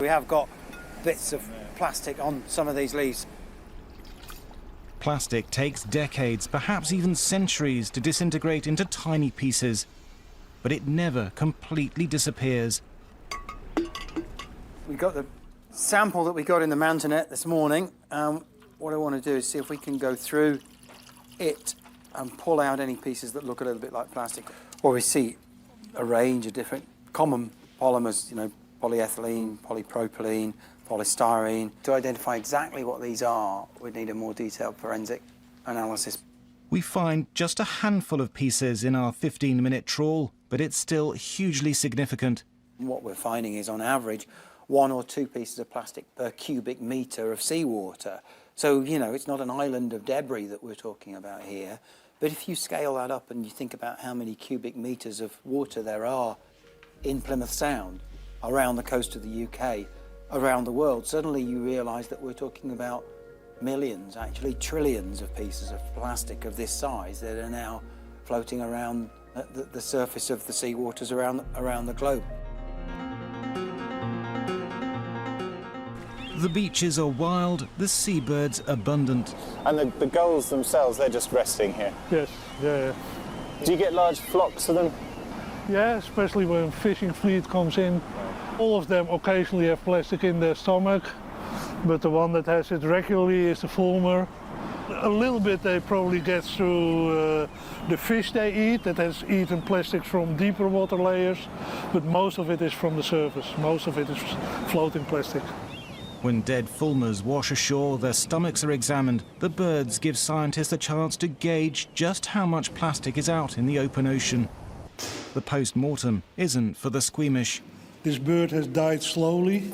We have got bits of plastic on some of these leaves. Plastic takes decades, perhaps even centuries, to disintegrate into tiny pieces, but it never completely disappears. We got the sample that we got in the mantanet this morning. What I want to do is see if we can go through it and pull out any pieces that look a little bit like plastic. Or we see a range of different common polymers, you know, polyethylene, polypropylene, polystyrene. To identify exactly what these are, we'd need a more detailed forensic analysis. We find just a handful of pieces in our 15-minute trawl, but it's still hugely significant. What we're finding is, on average, 1 or 2 pieces of plastic per cubic metre of seawater. So, you know, it's not an island of debris that we're talking about here. But if you scale that up and you think about how many cubic metres of water there are in Plymouth Sound, around the coast of the UK, around the world, suddenly you realise that we're talking about millions, actually trillions of pieces of plastic of this size that are now floating around the surface of the seawaters around the globe. The beaches are wild, the seabirds abundant. And the gulls themselves, they're just resting here? Yes, yeah. Do you get large flocks of them? Yeah, especially when fishing fleet comes in. All of them occasionally have plastic in their stomach, but the one that has it regularly is the fulmar. A little bit they probably get through the fish they eat that has eaten plastic from deeper water layers, but most of it is from the surface. Most of it is floating plastic. When dead fulmars wash ashore, their stomachs are examined. The birds give scientists a chance to gauge just how much plastic is out in the open ocean. The post-mortem isn't for the squeamish. This bird has died slowly.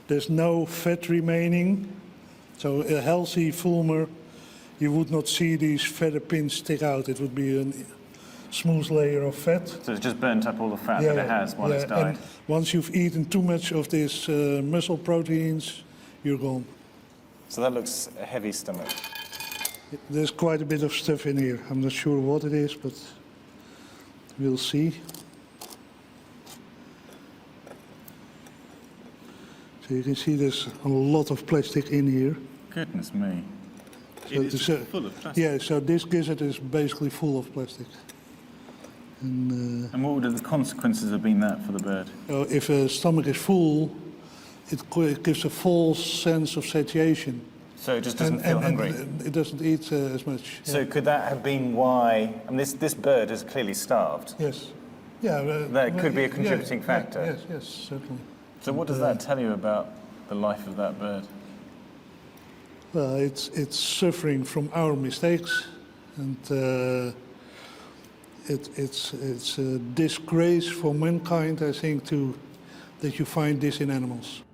There's no fat remaining. So a healthy fulmar, you would not see these feather pins stick out. It would be a smooth layer of fat. So it's just burnt up all the fat that it has while it's died? And once you've eaten too much of these muscle proteins, you're gone. So that looks a heavy stomach. There's quite a bit of stuff in here. I'm not sure what it is, but we'll see. So you can see there's a lot of plastic in here. Goodness me. So It's full of plastic. Yeah, so this gizzard is basically full of plastic. And what would the consequences have been that for the bird? If a stomach is full, it gives a false sense of satiation. So it just doesn't feel hungry? And it doesn't eat as much. So yeah. could that have been why... I mean, this bird is clearly starved. Yes. Yeah. That could be a contributing factor. Yes, certainly. So what does that tell you about the life of that bird? Well, it's suffering from our mistakes, and it's a disgrace for mankind, I think, that you find this in animals.